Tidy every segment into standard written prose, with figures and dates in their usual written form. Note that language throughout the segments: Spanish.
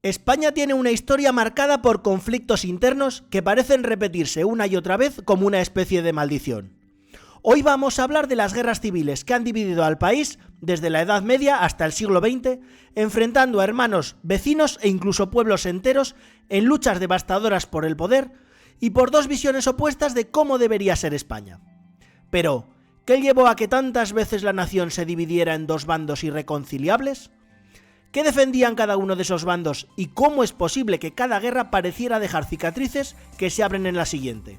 España tiene una historia marcada por conflictos internos que parecen repetirse una y otra vez como una especie de maldición. Hoy vamos a hablar de las guerras civiles que han dividido al país desde la Edad Media hasta el siglo XX, enfrentando a hermanos, vecinos e incluso pueblos enteros en luchas devastadoras por el poder y por dos visiones opuestas de cómo debería ser España. Pero, ¿qué llevó a que tantas veces la nación se dividiera en dos bandos irreconciliables? ¿Qué defendían cada uno de esos bandos y cómo es posible que cada guerra pareciera dejar cicatrices que se abren en la siguiente?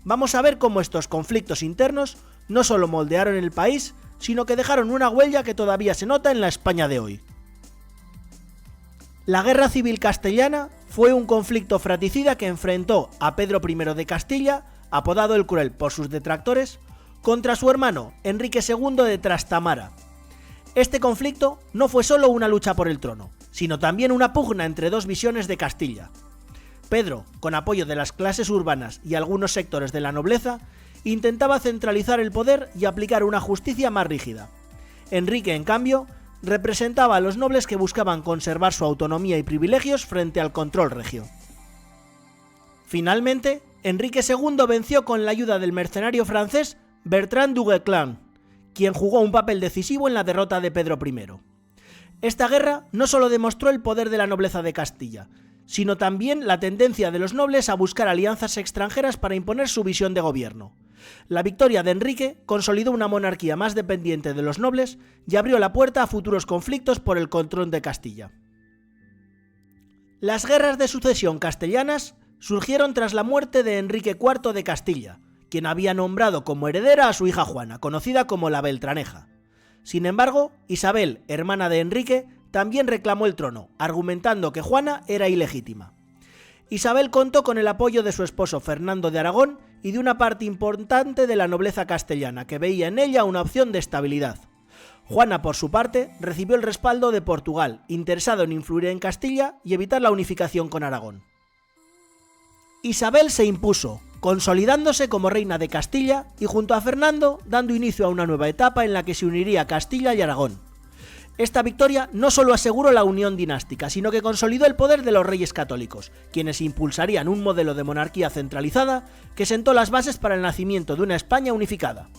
Vamos a ver cómo estos conflictos internos no solo moldearon el país, sino que dejaron una huella que todavía se nota en la España de hoy. La Guerra Civil Castellana fue un conflicto fratricida que enfrentó a Pedro I de Castilla, apodado el Cruel por sus detractores, contra su hermano Enrique II de Trastámara. Este conflicto no fue solo una lucha por el trono, sino también una pugna entre dos visiones de Castilla. Pedro, con apoyo de las clases urbanas y algunos sectores de la nobleza, intentaba centralizar el poder y aplicar una justicia más rígida. Enrique, en cambio, representaba a los nobles que buscaban conservar su autonomía y privilegios frente al control regio. Finalmente, Enrique II venció con la ayuda del mercenario francés Bertrand du Guesclin, quien jugó un papel decisivo en la derrota de Pedro I. Esta guerra no solo demostró el poder de la nobleza de Castilla, sino también la tendencia de los nobles a buscar alianzas extranjeras para imponer su visión de gobierno. La victoria de Enrique consolidó una monarquía más dependiente de los nobles y abrió la puerta a futuros conflictos por el control de Castilla. Las guerras de sucesión castellanas surgieron tras la muerte de Enrique IV de Castilla, quien había nombrado como heredera a su hija Juana, conocida como la Beltraneja. Sin embargo, Isabel, hermana de Enrique, también reclamó el trono, argumentando que Juana era ilegítima. Isabel contó con el apoyo de su esposo Fernando de Aragón y de una parte importante de la nobleza castellana, que veía en ella una opción de estabilidad. Juana, por su parte, recibió el respaldo de Portugal, interesado en influir en Castilla y evitar la unificación con Aragón. Isabel se impuso, consolidándose como reina de Castilla y junto a Fernando dando inicio a una nueva etapa en la que se uniría Castilla y Aragón. Esta victoria no solo aseguró la unión dinástica, sino que consolidó el poder de los reyes católicos, quienes impulsarían un modelo de monarquía centralizada que sentó las bases para el nacimiento de una España unificada.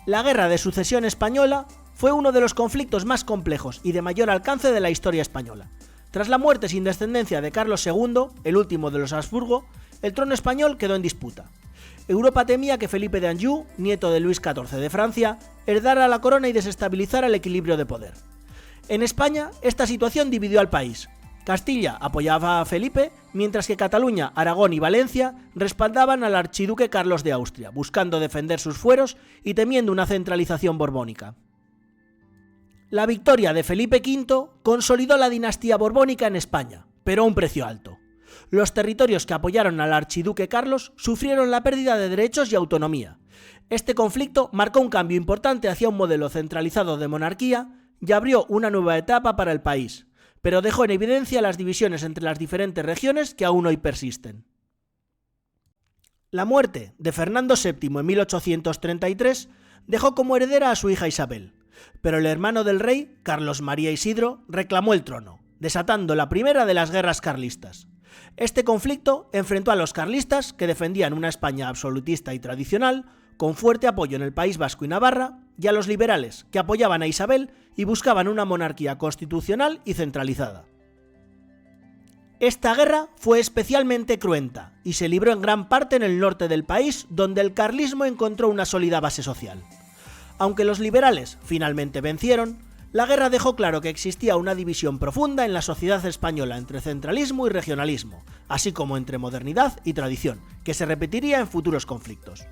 La Guerra de Sucesión Española fue uno de los conflictos más complejos y de mayor alcance de la historia española. Tras la muerte sin descendencia de Carlos II, el último de los Habsburgo, el trono español quedó en disputa. Europa temía que Felipe de Anjou, nieto de Luis XIV de Francia, heredara la corona y desestabilizara el equilibrio de poder. En España, esta situación dividió al país. Castilla apoyaba a Felipe, mientras que Cataluña, Aragón y Valencia respaldaban al archiduque Carlos de Austria, buscando defender sus fueros y temiendo una centralización borbónica. La victoria de Felipe V consolidó la dinastía borbónica en España, pero a un precio alto. Los territorios que apoyaron al archiduque Carlos sufrieron la pérdida de derechos y autonomía. Este conflicto marcó un cambio importante hacia un modelo centralizado de monarquía y abrió una nueva etapa para el país, pero dejó en evidencia las divisiones entre las diferentes regiones que aún hoy persisten. La muerte de Fernando VII en 1833 dejó como heredera a su hija Isabel, pero el hermano del rey, Carlos María Isidro, reclamó el trono, desatando la primera de las guerras carlistas. Este conflicto enfrentó a los carlistas, que defendían una España absolutista y tradicional, con fuerte apoyo en el País Vasco y Navarra, y a los liberales, que apoyaban a Isabel y buscaban una monarquía constitucional y centralizada. Esta guerra fue especialmente cruenta y se libró en gran parte en el norte del país, donde el carlismo encontró una sólida base social. Aunque los liberales finalmente vencieron, la guerra dejó claro que existía una división profunda en la sociedad española entre centralismo y regionalismo, así como entre modernidad y tradición, que se repetiría en futuros conflictos.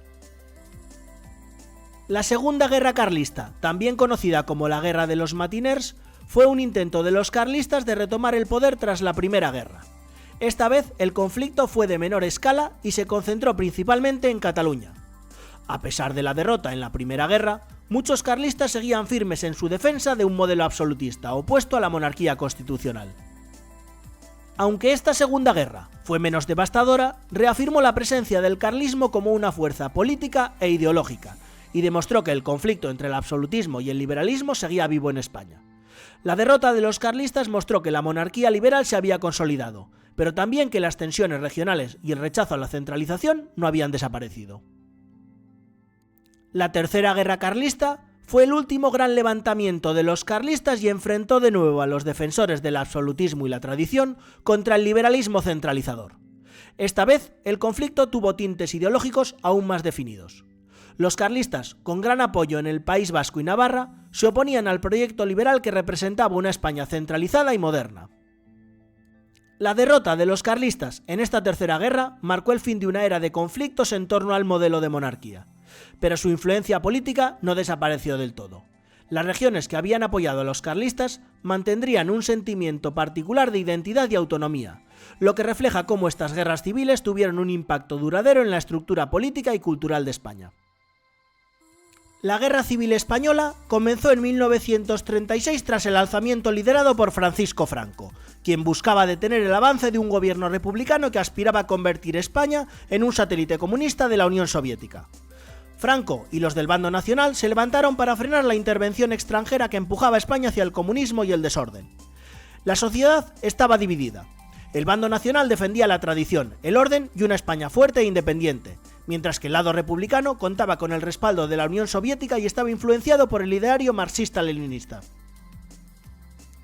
La Segunda Guerra Carlista, también conocida como la Guerra de los Matiners, fue un intento de los carlistas de retomar el poder tras la Primera Guerra. Esta vez el conflicto fue de menor escala y se concentró principalmente en Cataluña. A pesar de la derrota en la Primera Guerra, muchos carlistas seguían firmes en su defensa de un modelo absolutista opuesto a la monarquía constitucional. Aunque esta Segunda Guerra fue menos devastadora, reafirmó la presencia del carlismo como una fuerza política e ideológica, y demostró que el conflicto entre el absolutismo y el liberalismo seguía vivo en España. La derrota de los carlistas mostró que la monarquía liberal se había consolidado, pero también que las tensiones regionales y el rechazo a la centralización no habían desaparecido. La Tercera Guerra Carlista fue el último gran levantamiento de los carlistas y enfrentó de nuevo a los defensores del absolutismo y la tradición contra el liberalismo centralizador. Esta vez, el conflicto tuvo tintes ideológicos aún más definidos. Los carlistas, con gran apoyo en el País Vasco y Navarra, se oponían al proyecto liberal que representaba una España centralizada y moderna. La derrota de los carlistas en esta Tercera Guerra marcó el fin de una era de conflictos en torno al modelo de monarquía, pero su influencia política no desapareció del todo. Las regiones que habían apoyado a los carlistas mantendrían un sentimiento particular de identidad y autonomía, lo que refleja cómo estas guerras civiles tuvieron un impacto duradero en la estructura política y cultural de España. La Guerra Civil Española comenzó en 1936 tras el alzamiento liderado por Francisco Franco, quien buscaba detener el avance de un gobierno republicano que aspiraba a convertir España en un satélite comunista de la Unión Soviética. Franco y los del bando nacional se levantaron para frenar la intervención extranjera que empujaba a España hacia el comunismo y el desorden. La sociedad estaba dividida. El bando nacional defendía la tradición, el orden y una España fuerte e independiente, mientras que el lado republicano contaba con el respaldo de la Unión Soviética y estaba influenciado por el ideario marxista-leninista.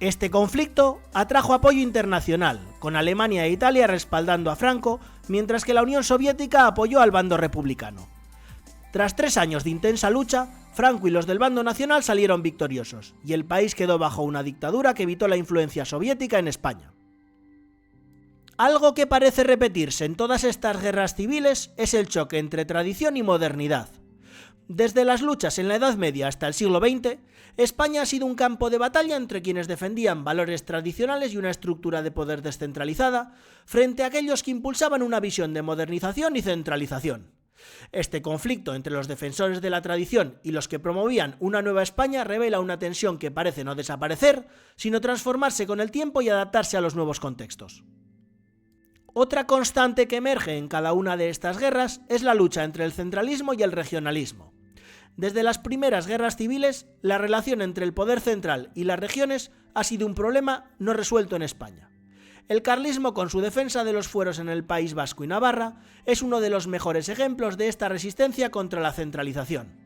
Este conflicto atrajo apoyo internacional, con Alemania e Italia respaldando a Franco, mientras que la Unión Soviética apoyó al bando republicano. Tras 3 años de intensa lucha, Franco y los del bando nacional salieron victoriosos, y el país quedó bajo una dictadura que evitó la influencia soviética en España. Algo que parece repetirse en todas estas guerras civiles es el choque entre tradición y modernidad. Desde las luchas en la Edad Media hasta el siglo XX, España ha sido un campo de batalla entre quienes defendían valores tradicionales y una estructura de poder descentralizada, frente a aquellos que impulsaban una visión de modernización y centralización. Este conflicto entre los defensores de la tradición y los que promovían una nueva España revela una tensión que parece no desaparecer, sino transformarse con el tiempo y adaptarse a los nuevos contextos. Otra constante que emerge en cada una de estas guerras es la lucha entre el centralismo y el regionalismo. Desde las primeras guerras civiles, la relación entre el poder central y las regiones ha sido un problema no resuelto en España. El carlismo, con su defensa de los fueros en el País Vasco y Navarra, es uno de los mejores ejemplos de esta resistencia contra la centralización.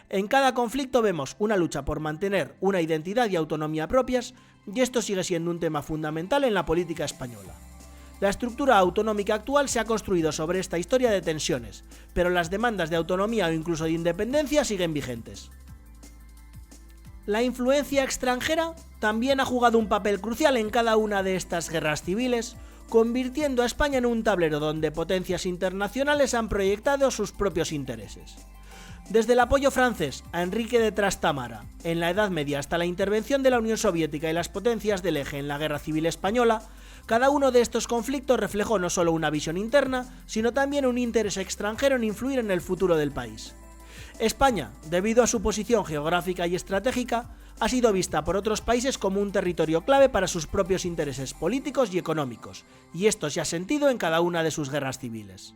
En cada conflicto vemos una lucha por mantener una identidad y autonomía propias, y esto sigue siendo un tema fundamental en la política española. La estructura autonómica actual se ha construido sobre esta historia de tensiones, pero las demandas de autonomía o incluso de independencia siguen vigentes. La influencia extranjera también ha jugado un papel crucial en cada una de estas guerras civiles, convirtiendo a España en un tablero donde potencias internacionales han proyectado sus propios intereses. Desde el apoyo francés a Enrique de Trastámara en la Edad Media hasta la intervención de la Unión Soviética y las potencias del Eje en la Guerra Civil Española, cada uno de estos conflictos reflejó no solo una visión interna, sino también un interés extranjero en influir en el futuro del país. España, debido a su posición geográfica y estratégica, ha sido vista por otros países como un territorio clave para sus propios intereses políticos y económicos, y esto se ha sentido en cada una de sus guerras civiles.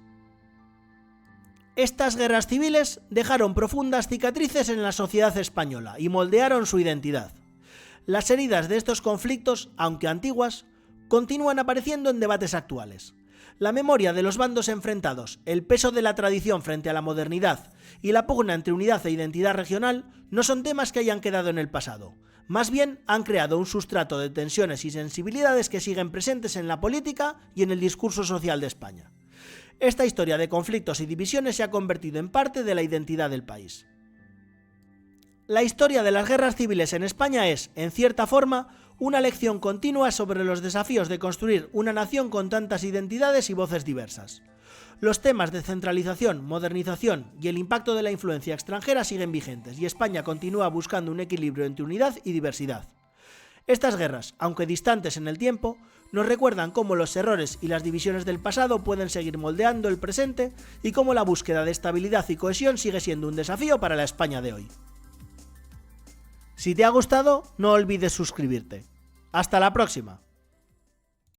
Estas guerras civiles dejaron profundas cicatrices en la sociedad española y moldearon su identidad. Las heridas de estos conflictos, aunque antiguas, continúan apareciendo en debates actuales. La memoria de los bandos enfrentados, el peso de la tradición frente a la modernidad y la pugna entre unidad e identidad regional no son temas que hayan quedado en el pasado. Más bien han creado un sustrato de tensiones y sensibilidades que siguen presentes en la política y en el discurso social de España. Esta historia de conflictos y divisiones se ha convertido en parte de la identidad del país. La historia de las guerras civiles en España es, en cierta forma, una lección continua sobre los desafíos de construir una nación con tantas identidades y voces diversas. Los temas de centralización, modernización y el impacto de la influencia extranjera siguen vigentes y España continúa buscando un equilibrio entre unidad y diversidad. Estas guerras, aunque distantes en el tiempo, nos recuerdan cómo los errores y las divisiones del pasado pueden seguir moldeando el presente y cómo la búsqueda de estabilidad y cohesión sigue siendo un desafío para la España de hoy. Si te ha gustado, no olvides suscribirte. ¡Hasta la próxima!